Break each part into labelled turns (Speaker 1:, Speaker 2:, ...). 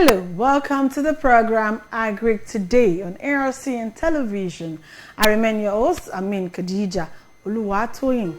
Speaker 1: Hello, welcome to the program Agric Today on ARC and television. I remain your host, Amin Khadija Oluwatoyin.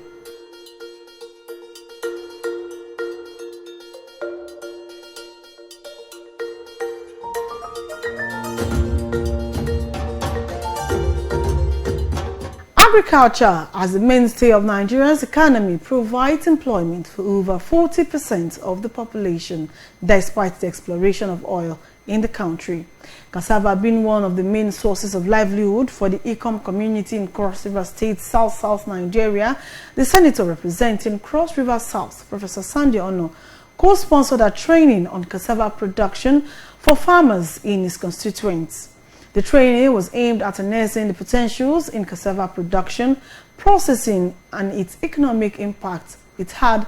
Speaker 1: Agriculture, as the mainstay of Nigeria's economy, provides employment for over 40% of the population, despite the exploration of oil in the country. Cassava being one of the main sources of livelihood for the Ikom community in Cross River State, South Nigeria, the senator representing Cross River South, Professor Sandy Ono, co-sponsored a training on cassava production for farmers in his constituents. The training was aimed at harnessing the potentials in cassava production, processing, and its economic impact. It had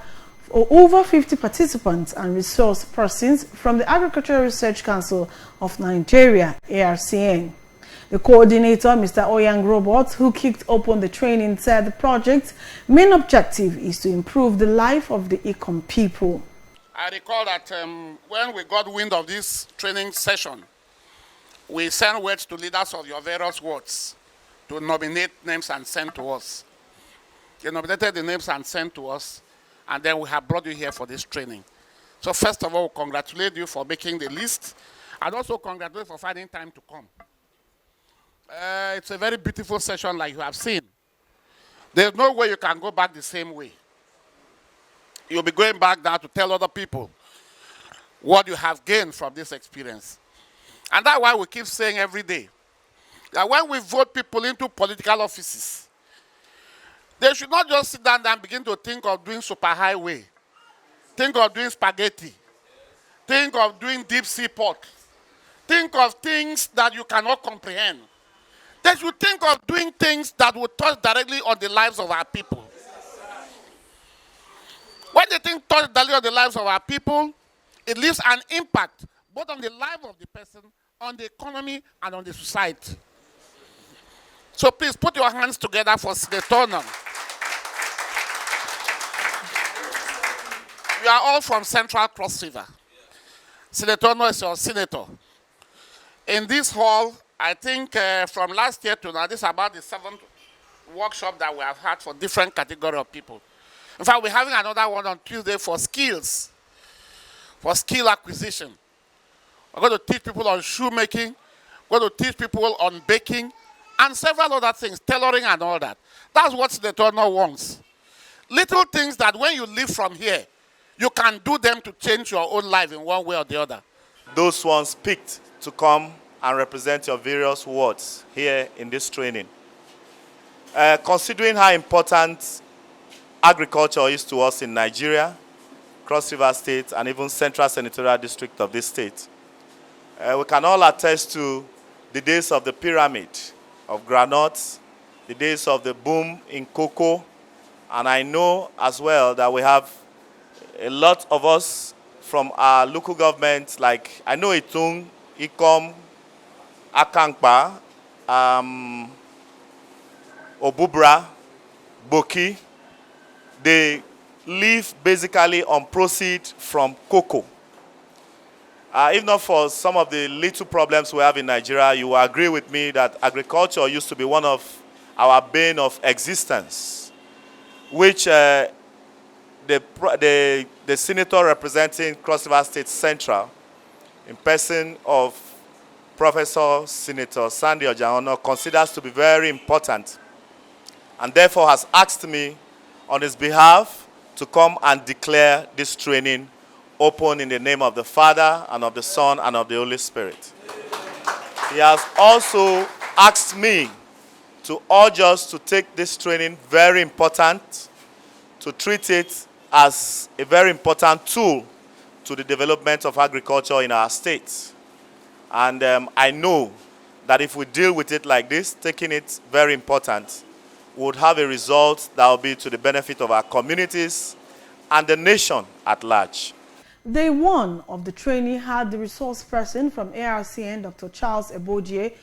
Speaker 1: over 50 participants and resource persons from the Agricultural Research Council of Nigeria, ARCN. The coordinator, Mr. Oyang Robert, who kicked open the training, said the project's main objective is to improve the life of the Ikom people.
Speaker 2: I recall that when we got wind of this training session, we sent words to leaders of your various wards to nominate names and send to us. They nominated the names and sent to us, and then we have brought you here for this training. So first of all, we congratulate you for making the list, and also congratulate you for finding time to come. It's a very beautiful session like you have seen. There's no way you can go back the same way. You'll be going back now to tell other people what you have gained from this experience. And that's why we keep saying every day that when we vote people into political offices, they should not just sit down and begin to think of doing superhighway, think of doing spaghetti, think of doing deep sea port, think of things that you cannot comprehend. They should think of doing things that will touch directly on the lives of our people. When they think touch directly on the lives of our people, it leaves an impact both on the life of the person, on the economy, and on the society. So please put your hands together for Senator. You are all from Central Cross River. Senator is your senator. In this hall, I think from last year to now, this is about the 7th workshop that we have had for different categories of people. In fact, we're having another one on Tuesday for skills, for skill acquisition. We're going to teach people on shoemaking, we're going to teach people on baking, and several other things, tailoring and all that. That's what the donor wants. Little things that when you leave from here, you can do them to change your own life in one way or the other.
Speaker 3: Those ones picked to come and represent your various wards here in this training. Considering how important agriculture is to us in Nigeria, Cross River State, and even Central Senatorial District of this state, we can all attest to the days of the pyramid of granules, the days of the boom in cocoa, and I know as well that we have a lot of us from our local governments, like I know Itung, Ikom, Akankpa, Obubra, Boki, they live basically on proceeds from cocoa. If not for some of the little problems we have in Nigeria, you will agree with me that agriculture used to be one of our bane of existence, which the senator representing Cross River State Central, in person of Professor Senator Sandy Ojaono, considers to be very important, and therefore has asked me on his behalf to come and declare this training open in the name of the Father, and of the Son, and of the Holy Spirit. He has also asked me to urge us to take this training very important, to treat it as a very important tool to the development of agriculture in our state. And I know that if we deal with it like this, taking it very important, we would have a result that will be to the benefit of our communities and the nation at large.
Speaker 1: Day one of the training had the resource person from ARCN, Dr. Charles Ebojie,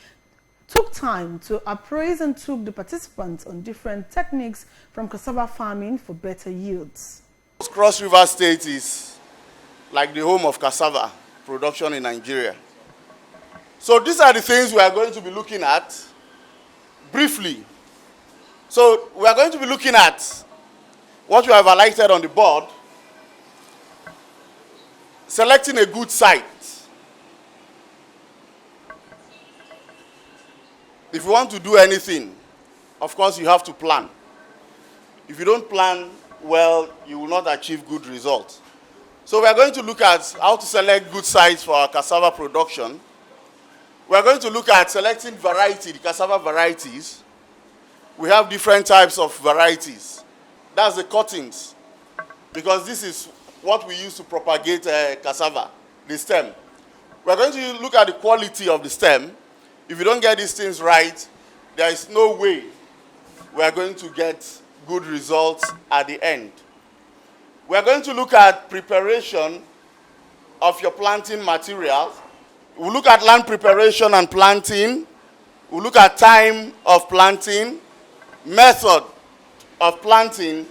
Speaker 1: took time to appraise and took the participants on different techniques from cassava farming for better yields.
Speaker 4: Cross River State is like the home of cassava production in Nigeria. So these are the things we are going to be looking at briefly. So we are going to be looking at what you have highlighted on the board, selecting a good site. If you want to do anything, of course you have to plan. If you don't plan well, you will not achieve good results. So we are going to look at how to select good sites for our cassava production. We are going to look at selecting variety, the cassava varieties. We have different types of varieties. That's the cuttings, because this is what we use to propagate cassava, the stem. We are going to look at the quality of the stem. If you don't get these things right, there is no way we are going to get good results at the end. We are going to look at preparation of your planting materials. We'll look at land preparation and planting. We'll look at time of planting, method of planting,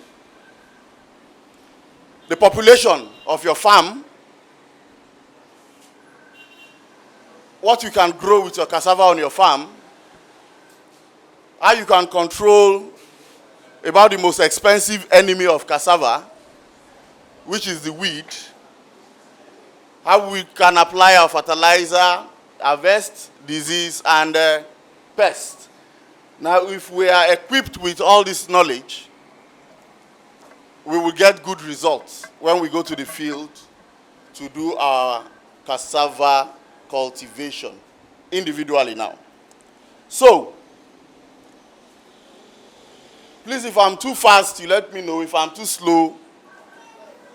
Speaker 4: the population of your farm, what you can grow with your cassava on your farm, how you can control about the most expensive enemy of cassava, which is the weed, how we can apply our fertilizer, harvest, disease, and pest. Now, if we are equipped with all this knowledge, we will get good results when we go to the field to do our cassava cultivation individually now. So, please, if I'm too fast, you let me know. If I'm too slow,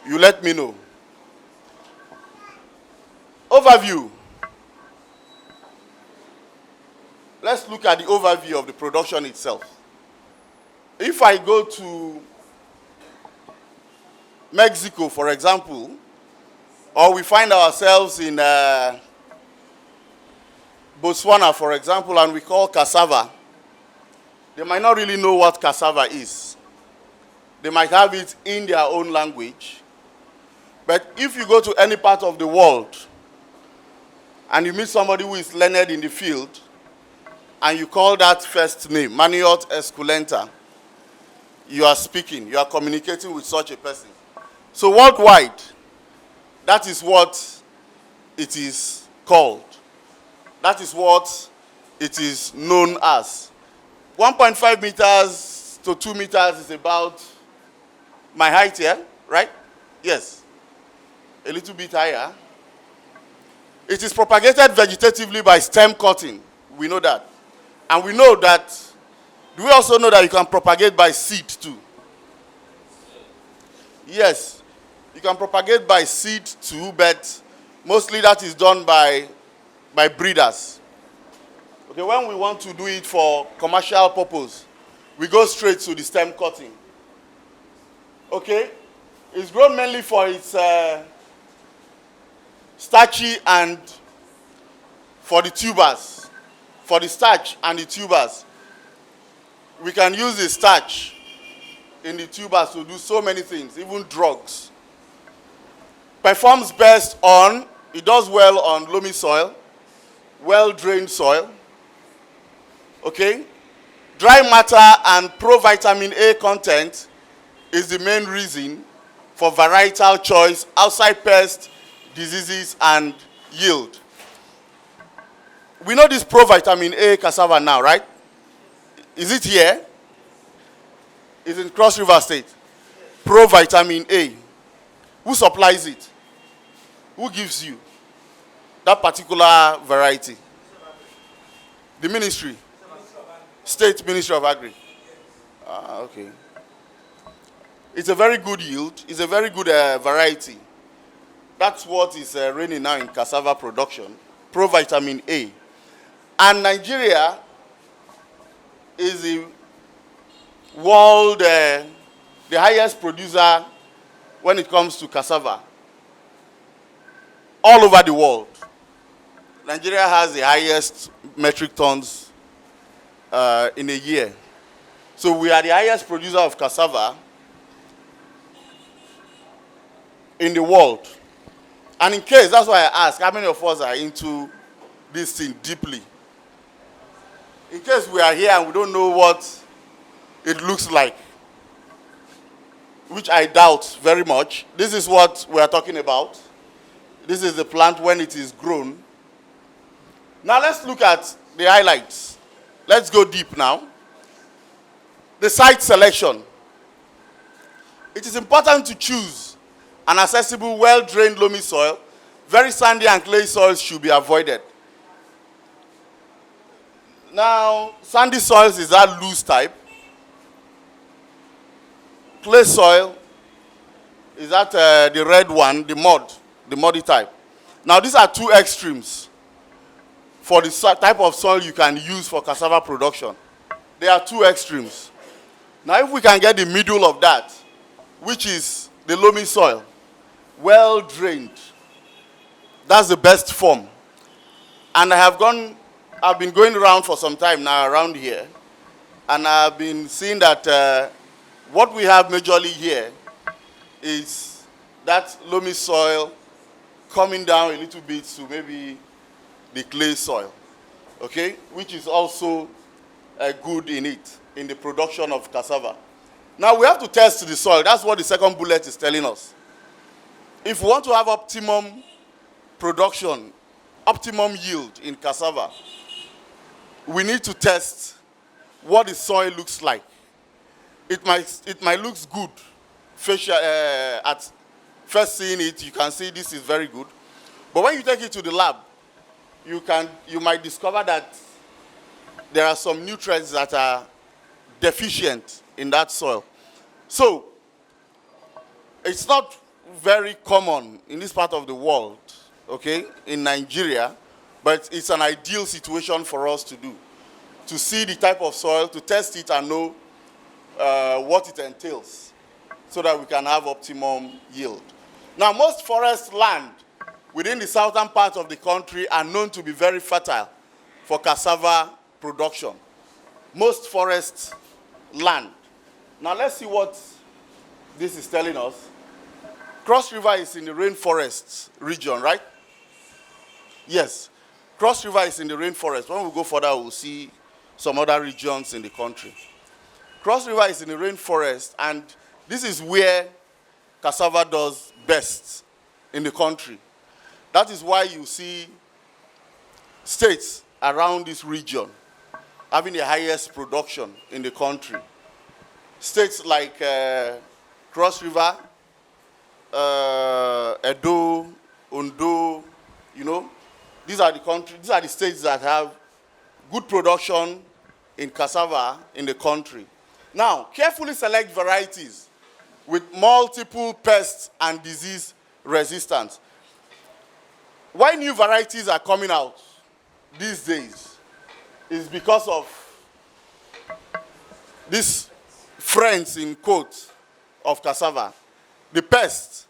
Speaker 4: you let me know. Overview. Let's look at the overview of the production itself. If I go to Mexico, for example, or we find ourselves in Botswana, for example, and we call cassava, they might not really know what cassava is. They might have it in their own language. But if you go to any part of the world and you meet somebody who is learned in the field and you call that first name, Maniot Esculenta, you are speaking, you are communicating with such a person. So worldwide, that is what it is called. That is what it is known as. 1.5 meters to 2 meters is about my height here, right? Yes. A little bit higher. It is propagated vegetatively by stem cutting. We know that. And we know that, do we also know that you can propagate by seed too? Yes. You can propagate by seed too, but mostly that is done by breeders. Okay, when we want to do it for commercial purpose, we go straight to the stem cutting. Okay? It's grown mainly for its starchy and for the tubers. For the starch and the tubers. We can use the starch in the tubers to do so many things, even drugs. Performs best on, it does well on loamy soil, well-drained soil. Okay? Dry matter and pro-vitamin A content is the main reason for varietal choice outside pests, diseases, and yield. We know this pro-vitamin A cassava now, right? Is it here? It's in Cross River State. Pro-vitamin A. Who supplies it? Who gives you that particular variety? The ministry. State Ministry of Agri. Okay. It's a very good yield. It's a very good variety. That's what is reigning now in cassava production. Pro-vitamin A. And Nigeria is the world, the highest producer when it comes to cassava. All over the world. Nigeria has the highest metric tons in a year. So we are the highest producer of cassava in the world. And in case, that's why I ask, how many of us are into this thing deeply? In case we are here and we don't know what it looks like, which I doubt very much, this is what we are talking about. This is the plant when it is grown. Now let's look at the highlights. Let's go deep now. The site selection. It is important to choose an accessible, well-drained loamy soil. Very sandy and clay soils should be avoided. Now, sandy soils is that loose type. Clay soil is that the red one, the muddy type. Now, these are two extremes for the type of soil you can use for cassava production. There are two extremes. Now, if we can get the middle of that, which is the loamy soil, well drained, that's the best form. And I've been going around for some time now around here, and I've been seeing that what we have majorly here is that loamy soil coming down a little bit to maybe the clay soil, okay, which is also good in it, in the production of cassava. Now we have to test the soil. That's what the second bullet is telling us. If we want to have optimum production, optimum yield in cassava, we need to test what the soil looks like. It might look good at first seeing it. You can see this is very good, but when you take it to the lab, you might discover that there are some nutrients that are deficient in that soil. So it's not very common in this part of the world, okay, in Nigeria, but it's an ideal situation for us to do, to see the type of soil, to test it and know what it entails so that we can have optimum yield. Now, most forest land within the southern part of the country are known to be very fertile for cassava production. Most forest land. Now, let's see what this is telling us. Cross River is in the rainforest region, right? Yes. Cross River is in the rainforest. When we go further, we'll see some other regions in the country. Cross River is in the rainforest, and this is where cassava does best in the country. That is why you see states around this region having the highest production in the country. States like Cross River, Edo, Ondo, these are the states that have good production in cassava in the country. Now, carefully select varieties with multiple pest and disease resistance. Why new varieties are coming out these days is because of these friends, in quotes, of cassava, the pest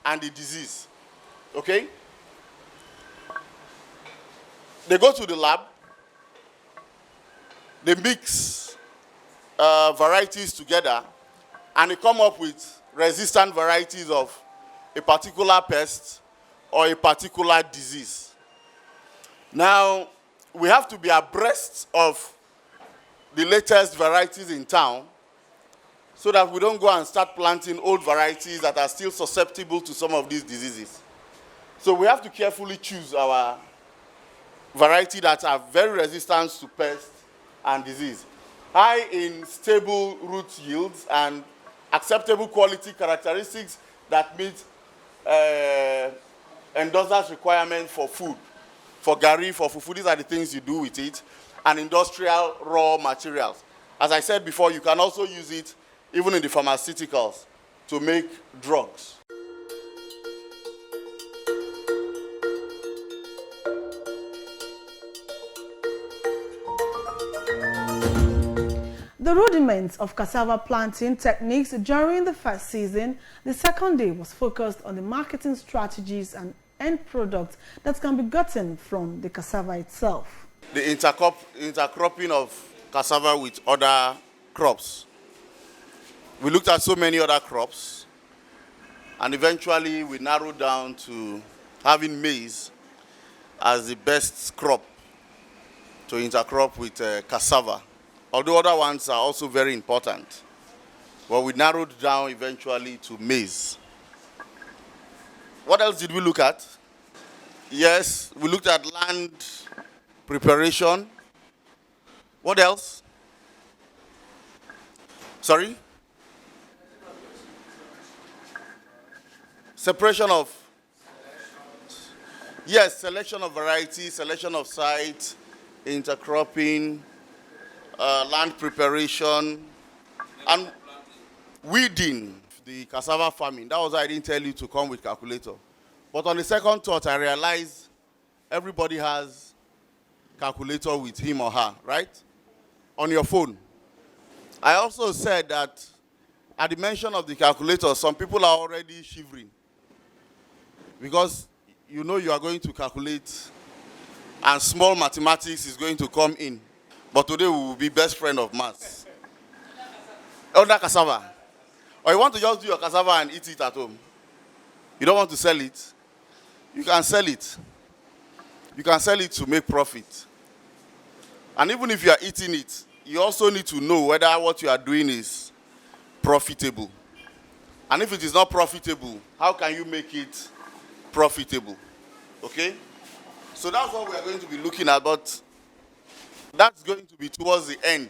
Speaker 4: and the disease, okay? They go to the lab, they mix varieties together, and they come up with resistant varieties of a particular pest or a particular disease. Now, we have to be abreast of the latest varieties in town so that we don't go and start planting old varieties that are still susceptible to some of these diseases. So we have to carefully choose our variety that are very resistant to pests and disease. High in stable root yields and acceptable quality characteristics that meet endorsers' requirements for food, for gari, for fufu. These are the things you do with it, and industrial raw materials. As I said before, you can also use it even in the pharmaceuticals to make drugs.
Speaker 1: The rudiments of cassava planting techniques during the first season. The second day was focused on the marketing strategies and end products that can be gotten from the cassava itself.
Speaker 4: The intercropping of cassava with other crops. We looked at so many other crops, and eventually we narrowed down to having maize as the best crop to intercrop with cassava. Although other ones are also very important. But we narrowed down eventually to maize. What else did we look at? Yes, we looked at land preparation. What else? Sorry? Separation of? Yes, selection of varieties, selection of sites, intercropping, land preparation, and weeding. The cassava farming. That was why I didn't tell you to come with calculator. But on the second thought, I realized everybody has calculator with him or her, right? On your phone. I also said that at the mention of the calculator, some people are already shivering. Because you know you are going to calculate and small mathematics is going to come in. But today we will be best friend of maths. Under cassava. Or you want to just do your cassava and eat it at home. You don't want to sell it. You can sell it. You can sell it to make profit. And even if you are eating it, you also need to know whether what you are doing is profitable. And if it is not profitable, how can you make it profitable? Okay? So that's what we are going to be looking at, but that's going to be towards the end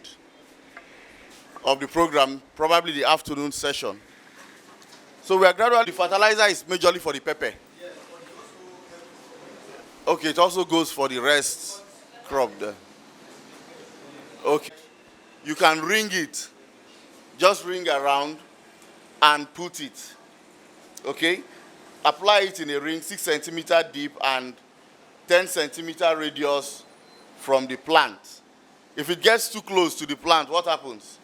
Speaker 4: of the program, probably the afternoon session. So we are gradually, the fertilizer is majorly for the pepper. Okay, it also goes for the rest crop there. Okay. You can ring it. Just ring around and put it. Okay? Apply it in a ring 6 centimeter deep and 10 centimeter radius from the plant. If it gets too close to the plant, what happens?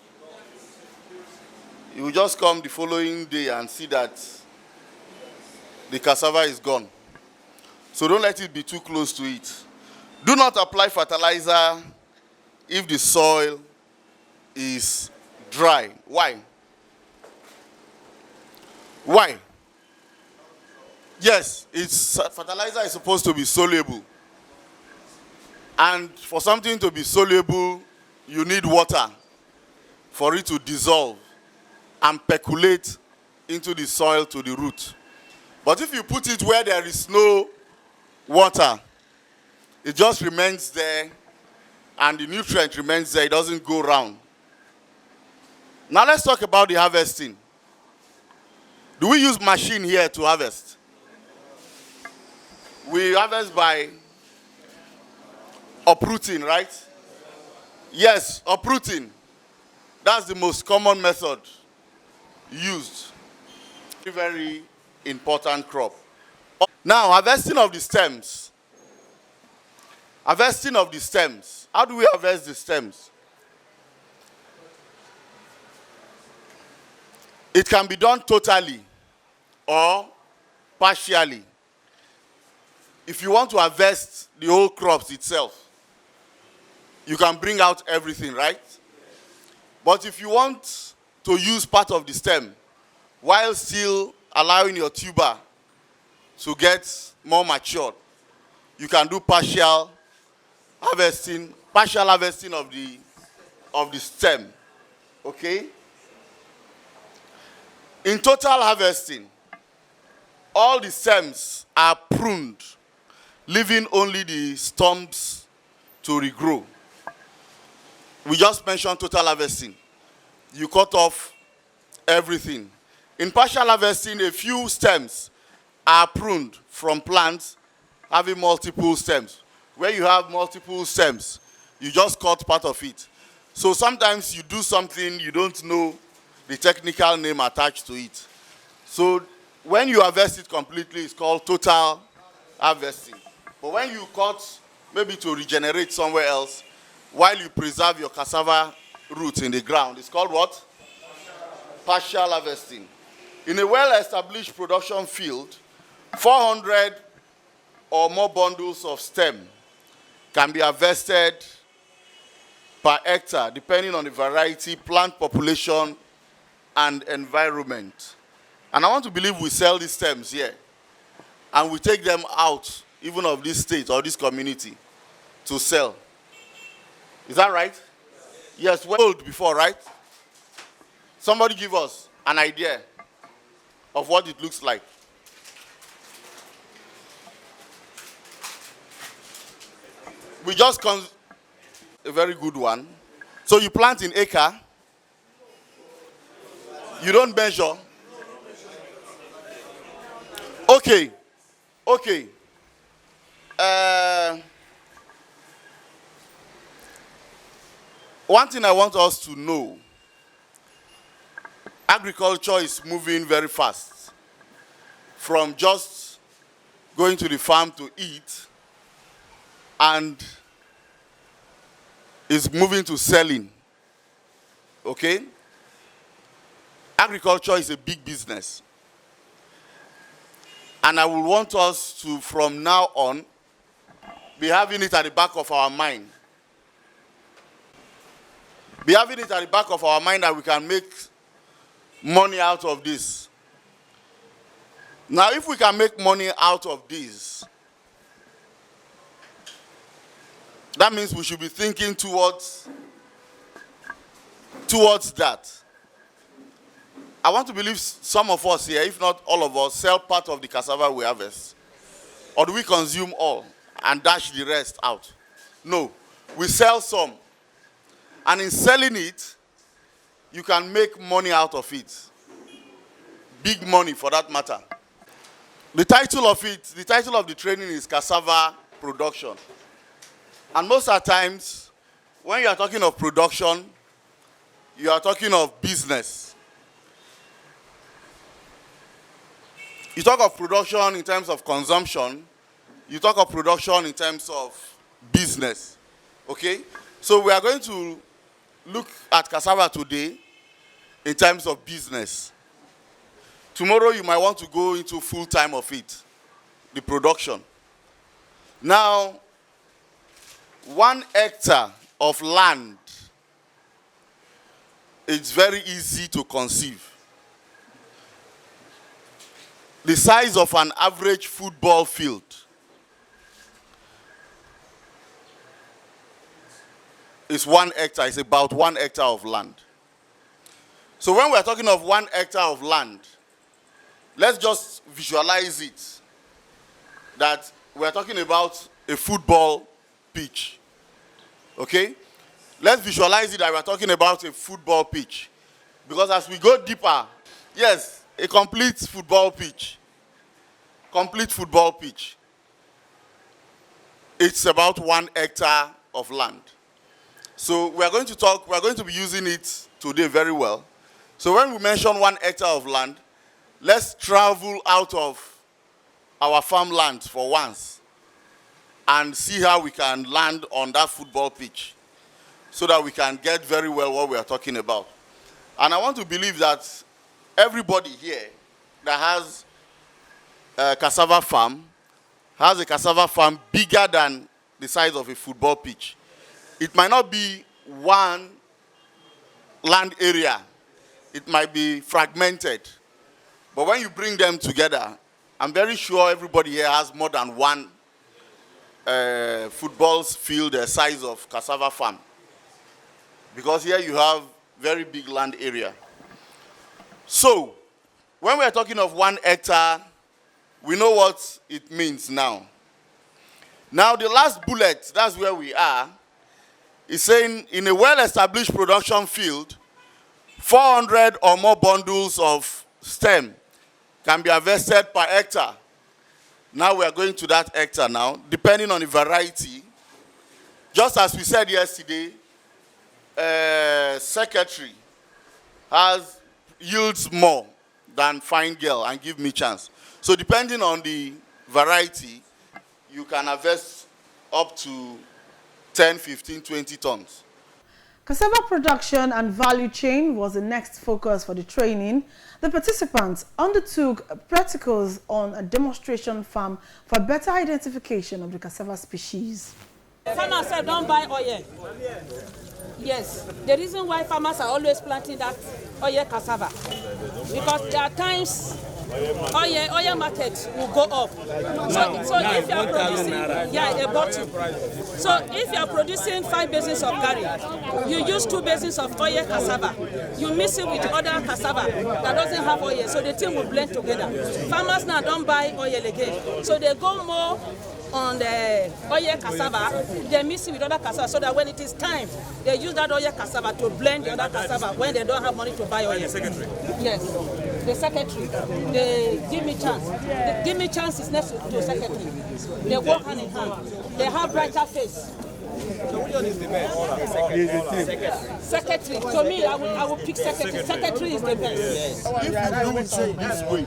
Speaker 4: You will just come the following day and see that the cassava is gone. So don't let it be too close to it. Do not apply fertilizer if the soil is dry. Why? Why? Yes, fertilizer is supposed to be soluble. And for something to be soluble, you need water for it to dissolve and percolate into the soil to the root. But if you put it where there is no water, it just remains there and the nutrient remains there, it doesn't go round. Now let's talk about the harvesting. Do we use machine here to harvest? We harvest by uprooting, right? Yes, uprooting. That's the most common method used. Very important crop. Now, harvesting of the stems. Harvesting of the stems. How do we harvest the stems? It can be done totally or partially. If you want to harvest the whole crops itself, you can bring out everything, right? But if you want to use part of the stem while still allowing your tuber to get more matured, you can do partial harvesting of the stem. Okay? In total harvesting, all the stems are pruned, leaving only the stumps to regrow. We just mentioned total harvesting. You cut off everything. In partial harvesting, a few stems are pruned from plants having multiple stems. Where you have multiple stems, you just cut part of it. So sometimes you do something, you don't know the technical name attached to it. So when you harvest it completely, it's called total harvesting. But when you cut, maybe to regenerate somewhere else, while you preserve your cassava roots in the ground, it's called what? Partial harvesting. In a well-established production field, 400 or more bundles of stem can be harvested per hectare, depending on the variety, plant population, and environment. And I want to believe we sell these stems here. and we take them out, even of this state or this community, to sell. Is that right? Yes, well sold before, right? Somebody give us an idea of what it looks like. We just a very good one. So you plant in acre. You don't measure. Okay. Okay. One thing I want us to know, agriculture is moving very fast. From just going to the farm to eat, and is moving to selling. Okay? Agriculture is a big business. And I will want us to, from now on, be having it at the back of our mind. Be having it at the back of our mind that we can make money out of this. Now, if we can make money out of this, that means we should be thinking towards that. I want to believe some of us here, if not all of us, sell part of the cassava we harvest. Or do we consume all and dash the rest out? No, we sell some. And in selling it, you can make money out of it. Big money for that matter. The title of the training is cassava production. And most of the times, when you are talking of production, you are talking of business. You talk of production in terms of consumption. You talk of production in terms of business. Okay? So we are going to look at cassava today in terms of business. Tomorrow you might want to go into full time of it, the production. Now, 1 hectare of land, it's very easy to conceive. The size of an average football field is 1 hectare. It's about 1 hectare of land. So when we're talking of 1 hectare of land, let's just visualize it, that we're talking about a football pitch. Okay? Let's visualize it that we're talking about a football pitch. Because as we go deeper, yes, a complete football pitch. Complete football pitch. It's about 1 hectare of land. So we're going to be using it today very well. So when we mention 1 hectare of land, let's travel out of our farmland for once and see how we can land on that football pitch so that we can get very well what we are talking about. And I want to believe that everybody here that has a cassava farm has a cassava farm bigger than the size of a football pitch. It might not be one land area. It might be fragmented. But when you bring them together, I'm very sure everybody here has more than one football field the size of cassava farm. Because here you have very big land area. So, when we're talking of 1 hectare, we know what it means now. Now, the last bullet, that's where we are, is saying in a well-established production field, 400 or more bundles of stem can be harvested per hectare. Now we are going to that hectare now, depending on the variety. Just as we said yesterday, secretary yields more than fine girl and give me chance. So depending on the variety, you can harvest up to 10, 15, 20 tons.
Speaker 1: Cassava production and value chain was the next focus for the training. The participants undertook practicals on a demonstration farm for better identification of the cassava species.
Speaker 5: Farmers don't buy oil. Yes, the reason why farmers are always planting that oil cassava, because there are times oil market will go up. So if you are producing, a bottle. So if you are producing 5 basins of gari, you use 2 basins of oil cassava. You mix it with other cassava that doesn't have oil, so the thing will blend together. Farmers now don't buy oil again, so they go more on the oil cassava, they mix it with other cassava so that when it is time, they use that oil cassava to blend the other cassava when they don't have money to buy oil. The secretary? Yes, the secretary. They give me chance. The give me chance is next to secretary. They work hand in hand. They have brighter face.
Speaker 6: So which one is the best?
Speaker 5: Secretary. To me, I will pick secretary. Secretary is the best.
Speaker 4: Yes. If you do it so this way,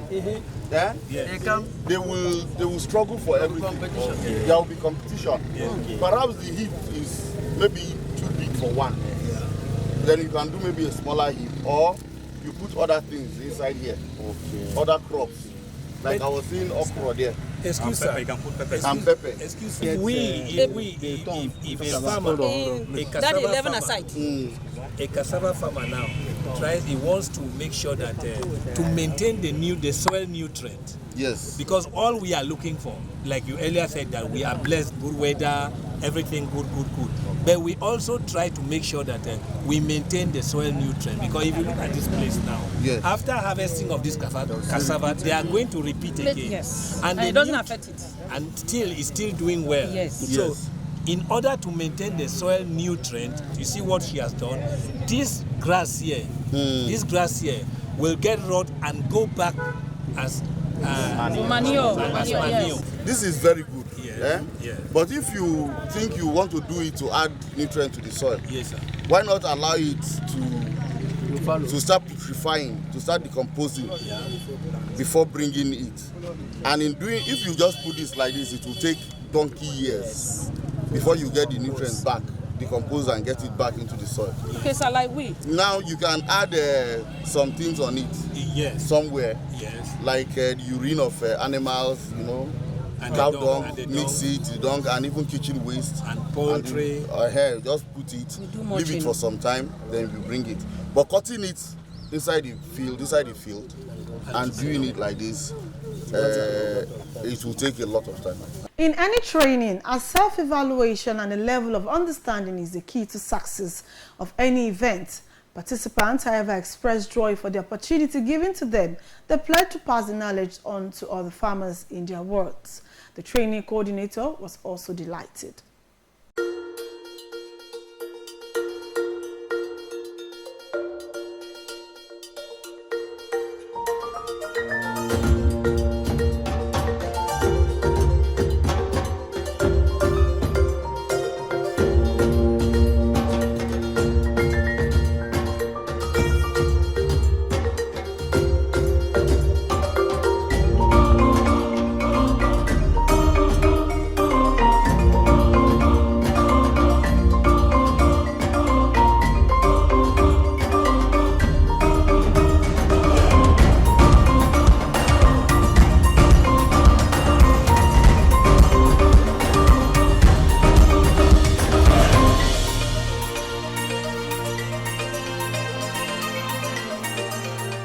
Speaker 4: they will struggle for everything. There will be competition. Perhaps the heap is maybe too big for one. Then you can do maybe a smaller heap, or you put other things inside here. Other crops. Like I was seeing okra there.
Speaker 6: Excuse me, you can put pepper.
Speaker 4: And pepper.
Speaker 6: Excuse me. If a farmer, a cassava
Speaker 5: 11
Speaker 6: farmer,
Speaker 5: aside.
Speaker 6: A cassava farmer now tries, he wants to make sure that to maintain the soil nutrient.
Speaker 4: Yes.
Speaker 6: Because all we are looking for, like you earlier said, that we are blessed, good weather, everything good. But we also try to make sure that we maintain the soil nutrient. Because if you look at this place now,
Speaker 4: yes,
Speaker 6: after harvesting of this cassava, they are going to repeat again.
Speaker 5: Yes.
Speaker 6: And
Speaker 5: it doesn't affect it.
Speaker 6: And it's still doing well.
Speaker 5: Yes.
Speaker 6: So, in order to maintain the soil nutrient, you see what she has done? This grass here will get rot and go back as
Speaker 5: manure.
Speaker 6: manure.
Speaker 4: This is very good.
Speaker 6: Yeah.
Speaker 4: But if you think you want to do it to add nutrient to the soil,
Speaker 6: Yes, sir.
Speaker 4: why not allow it to start putrefying, to start decomposing before bringing it? And if you just put this like this, it will take donkey years before you get the nutrients back, decompose and get it back into the soil.
Speaker 5: Okay, so like we.
Speaker 4: Now you can add some things on it.
Speaker 6: Yes.
Speaker 4: Somewhere.
Speaker 6: Yes.
Speaker 4: Like the urine of animals,
Speaker 6: And
Speaker 4: cow
Speaker 6: the
Speaker 4: dung, mix it, the dung, and even kitchen waste.
Speaker 6: And poultry.
Speaker 4: Just put it,
Speaker 5: much
Speaker 4: leave it for some time, then you bring it. But cutting it inside the field, and doing it like this, it will take a lot of time.
Speaker 1: In any training, a self-evaluation and a level of understanding is the key to success of any event. Participants, however, expressed joy for the opportunity given to them. They pledged to pass the knowledge on to other farmers in their wards. The training coordinator was also delighted.